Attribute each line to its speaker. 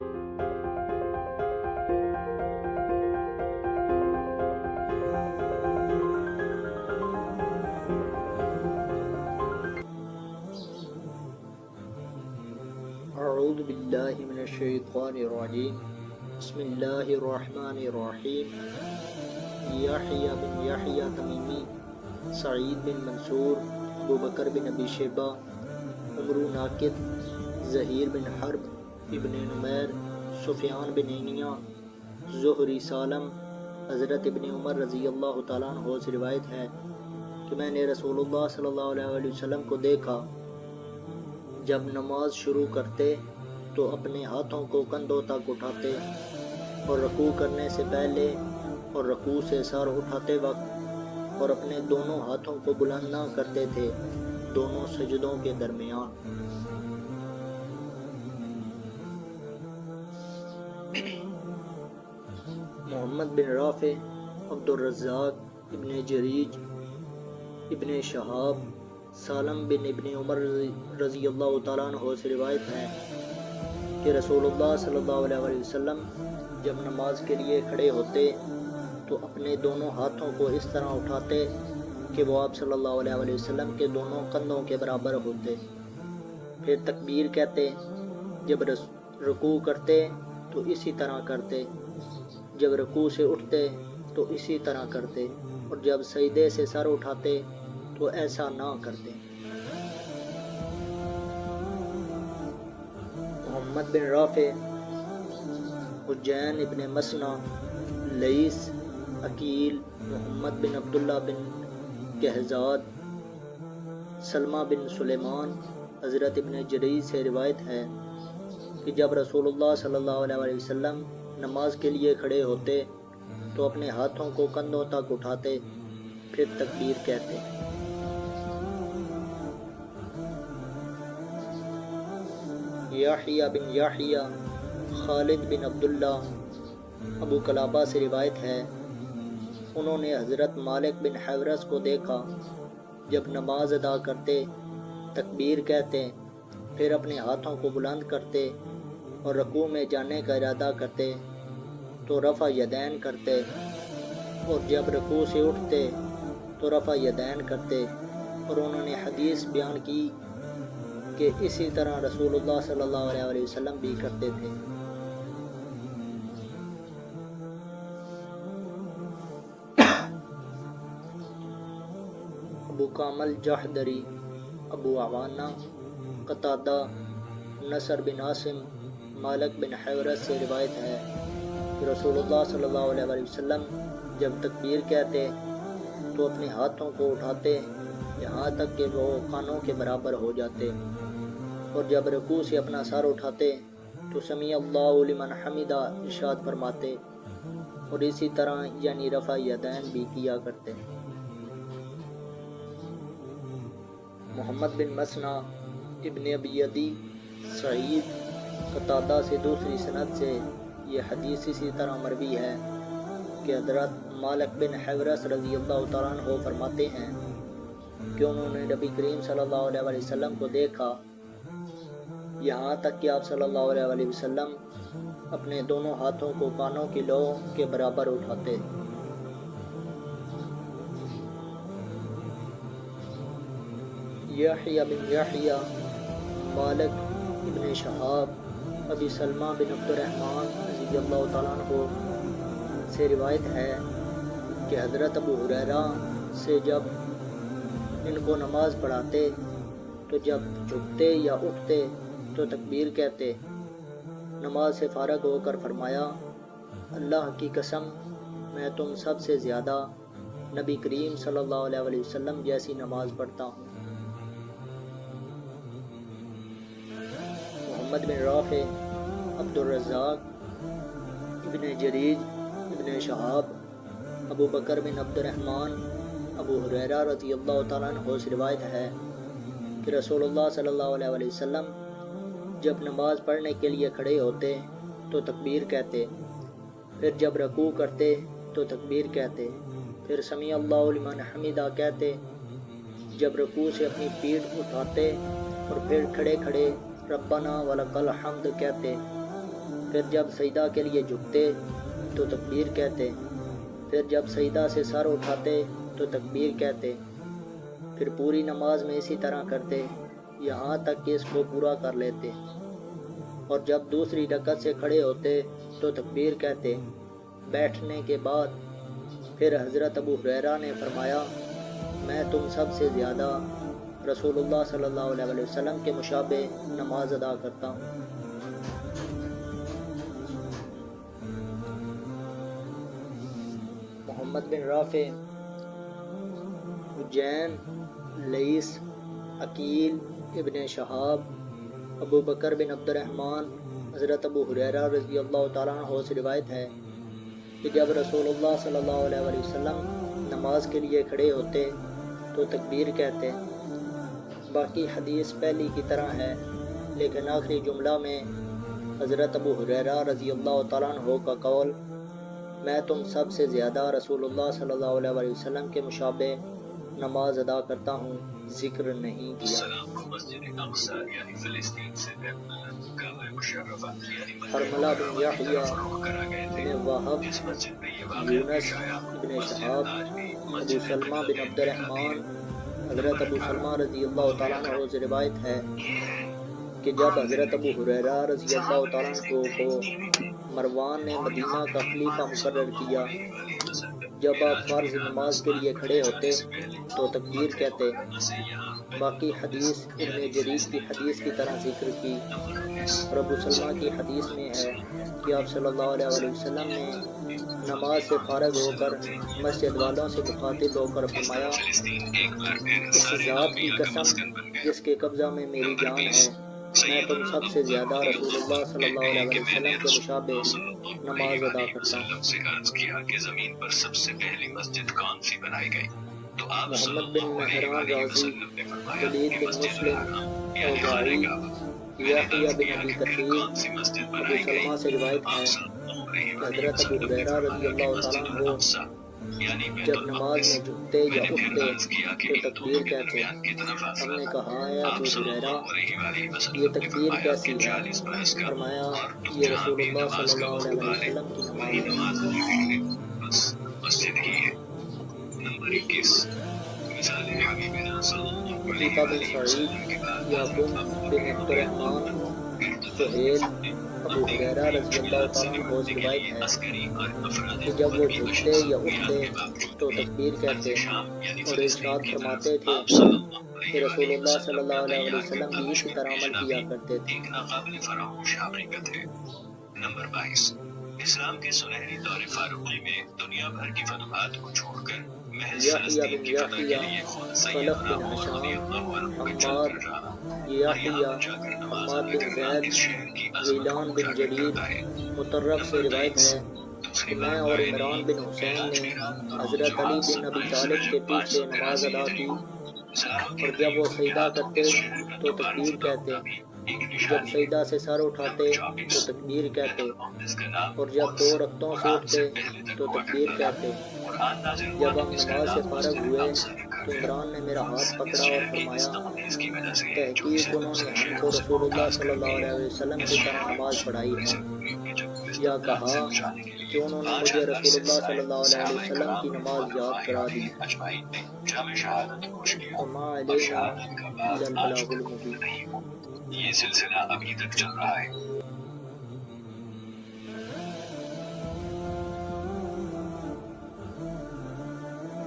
Speaker 1: اعوذ باللہ من الشیطان الرجیم بسم اللہ الرحمن الرحیم یحییٰ بن یحییٰ تمیمی، سعید بن منصور، ابو بکر بن ابی شیبہ، عمرو ناقد، زہیر بن حرب، ابن نمیر، سفیان بن عینیہ، زہری سالم، حضرت ابن عمر رضی اللہ تعالیٰ عنہ سے روایت ہے کہ میں نے رسول اللہ صلی اللہ علیہ وسلم کو دیکھا جب نماز شروع کرتے تو اپنے ہاتھوں کو کندھوں تک اٹھاتے اور رکوع کرنے سے پہلے اور رکوع سے سر اٹھاتے وقت اور اپنے دونوں ہاتھوں کو بلند نہ کرتے تھے دونوں سجدوں کے درمیان۔ محمد بن رافع، عبد الرزاق، ابن جریج، ابن شہاب، سالم بن ابن عمر رضی اللہ تعالیٰ عنہ سے روایت ہے کہ رسول اللہ صلی اللہ علیہ وسلم جب نماز کے لیے کھڑے ہوتے تو اپنے دونوں ہاتھوں کو اس طرح اٹھاتے کہ وہ آپ صلی اللہ علیہ وسلم کے دونوں کندھوں کے برابر ہوتے، پھر تکبیر کہتے، جب رکوع کرتے تو اسی طرح کرتے، جب رکوع سے اٹھتے تو اسی طرح کرتے، اور جب سجدے سے سر اٹھاتے تو ایسا نہ کرتے۔ محمد بن رافع، حجین ابن مسنہ، لیث، عقیل، محمد بن عبداللہ بن کہزاد، سلمہ بن سلیمان، حضرت ابن جریج سے روایت ہے کہ جب رسول اللہ صلی اللہ علیہ وسلم نماز کے لیے کھڑے ہوتے تو اپنے ہاتھوں کو کندھوں تک اٹھاتے، پھر تکبیر کہتے۔ یحییٰ بن یحییٰ، خالد بن عبداللہ، ابو قلابہ سے روایت ہے انہوں نے حضرت مالک بن حیورث کو دیکھا جب نماز ادا کرتے تکبیر کہتے، پھر اپنے ہاتھوں کو بلند کرتے اور رکوع میں جانے کا ارادہ کرتے تو رفع یدین کرتے، اور جب رکوع سے اٹھتے تو رفع یدین کرتے، اور انہوں نے حدیث بیان کی کہ اسی طرح رسول اللہ صلی اللہ علیہ وسلم بھی کرتے تھے۔ ابو کامل جحدری، ابو عوانہ، قتادہ، نصر بن عاصم، مالک بن حیورث سے روایت ہے کہ رسول اللہ صلی اللہ علیہ وسلم جب تکبیر کہتے تو اپنے ہاتھوں کو اٹھاتے یہاں تک کہ وہ کانوں کے برابر ہو جاتے، اور جب رکوع سے اپنا سر اٹھاتے تو سمیع اللہ لمن حمدہ ارشاد فرماتے، اور اسی طرح یعنی رفع یدین بھی کیا کرتے۔ محمد بن مسنہ، ابن ابی عدی، سعید، قتادہ سے دوسری سند سے یہ حدیث اسی طرح مروی ہے کہ حضرت مالک بن حیورث رضی اللہ تعالیٰ عنہ فرماتے ہیں کہ انہوں نے نبی کریم صلی اللہ علیہ وسلم کو دیکھا یہاں تک کہ آپ صلی اللہ علیہ وسلم اپنے دونوں ہاتھوں کو کانوں کی لو کے برابر اٹھاتے۔ یحییٰ بن یحییٰ، مالک، ابن شہاب، ابی سلمہ بن عبد الرحمن رضی اللہ تعالیٰ عنہ سے روایت ہے کہ حضرت ابو ہریرہ سے جب ان کو نماز پڑھاتے تو جب جھکتے یا اٹھتے تو تکبیر کہتے، نماز سے فارغ ہو کر فرمایا، اللہ کی قسم میں تم سب سے زیادہ نبی کریم صلی اللہ علیہ وسلم جیسی نماز پڑھتا ہوں۔ محمد بن رافع، عبد الرزاق، ابن جریج، ابن شہاب، ابو بکر بن عبد الرحمن، ابو ہریرہ رضی اللہ تعالیٰ عنہ سے روایت ہے کہ رسول اللہ صلی اللہ علیہ وسلم جب نماز پڑھنے کے لیے کھڑے ہوتے تو تکبیر کہتے، پھر جب رکوع کرتے تو تکبیر کہتے، پھر سمیع اللہ لمن حمدہ کہتے، جب رکوع سے اپنی پیٹھ اٹھاتے اور پھر کھڑے کھڑے ربنا ولک الحمد کہتے، پھر جب سجدہ کے لیے جھکتے تو تکبیر کہتے، پھر جب سجدہ سے سر اٹھاتے تو تکبیر کہتے، پھر پوری نماز میں اسی طرح کرتے یہاں تک کہ اس کو پورا کر لیتے، اور جب دوسری رکعت سے کھڑے ہوتے تو تکبیر کہتے۔ بیٹھنے کے بعد پھر حضرت ابو ہریرہ نے فرمایا، میں تم سب سے زیادہ رسول اللہ صلی اللہ علیہ وسلم کے مشابہ نماز ادا کرتا ہوں۔ محمد بن رافع، حجین، لیث، عقیل ابن شہاب، ابو بکر بن عبد الرحمن، حضرت ابو ہریرہ رضی اللہ تعالیٰ عنہ سے روایت ہے کہ جب رسول اللہ صلی اللہ علیہ وسلم نماز کے لیے کھڑے ہوتے تو تکبیر کہتے۔ باقی حدیث پہلی کی طرح ہے، لیکن آخری جملہ میں حضرت ابو ہریرہ رضی اللہ تعالیٰ عنہ کا قول میں تم سب سے زیادہ رسول اللہ صلی اللہ علیہ وسلم کے مشابہ نماز ادا کرتا ہوں ذکر نہیں کیا۔ حرملہ بن یحییٰ بن وہب، یونس بن شہاب، ابو سلمہ بن عبد الرحمن، حضرت ابو سلمہ رضی اللہ تعالیٰ عنہ سے روایت ہے کہ جب حضرت ابو ہریرہ رضی اللہ تعالیٰ عنہ کو مروان نے مدینہ کا خلیفہ مقرر کیا، جب آپ فرض نماز کے لیے کھڑے ہوتے تو تکبیر کہتے۔ باقی حدیث ابن جریر کی حدیث کی طرح ذکر کی، اور ابو سلمہ کی حدیث میں ہے کہ آپ صلی اللہ علیہ وسلم نے نماز سے فارغ ہو کر مسجد والوں سے مخاطب ہو کر فرمایا، اس ذات کی قسم جس کے قبضہ میں میری جان ہے، میں تم سب سے زیادہ رسول اللہ صلی اللہ علیہ وسلم کے مشابہ نماز ادا کرتا ہوں۔ محمد بن مہران رازی، ولید بن مسلم، اوزاعی، یحییٰ بن ابی کثیر، ابو سلمہ سے روایت ہے کہ حضرت ابو ہریرہ رضی اللہ تعالیٰ عنہ جب نماز میں جھکتے یا اٹھتے تو تکبیر کہتے۔ ہم نے کہا ہے ابو ہریرہ یہ تکبیر کیسی ہے؟ فرمایا یہ رسول اللہ صلی اللہ علیہ وسلم کی نماز ہے۔ عطیہ بن سعید، یعقوب بن عبد الرحمن، سہیل، ابو ہریرہ رضی اللہ تعالیٰ عنہ سے روایت ہے کہ جب وہ جھکتے یا اٹھتے تو تکبیر کہتے اور ارشاد فرماتے تھے کہ رسول اللہ صلی اللہ علیہ وسلم بھی اسی طرح عمل کیا کرتے تھے۔
Speaker 2: نمبر 22، اسلام کے سنہری دور فاروقی میں دنیا بھر کی فتوحات کو چھوڑ کر
Speaker 1: یحییٰ بن یحییٰ، خلف بن ہشام، حماد، یحییٰ، حماد بن زید، غیلان بن جریر، مطرف سے روایت ہے کہ میں اور عمران بن حسین نے حضرت علی بن ابی طالب کے پیچھے نماز ادا کی، اور جب وہ سجدہ کرتے تو تکبیر کہتے، جب سجدہ سے سر اٹھاتے تو تکبیر کہتے، اور جب 2 رکعتوں سے اٹھتے تو تکبیر کہتے۔ جب ہم نماز سے فارغ ہوئے تو عمران نے میرا ہاتھ پکڑا اور فرمایا، تحقیق انہوں نے ہم کو رسول اللہ صلی اللہ علیہ وسلم کی طرح نماز پڑھائی ہے، یا کہا کہ انہوں نے مجھے رسول اللہ صلی اللہ علیہ وسلم کی نماز یاد کرا دی۔ وما علینا الا البلاغ المبین۔
Speaker 2: یہ سلسلہ ابھی تک چل رہا ہے۔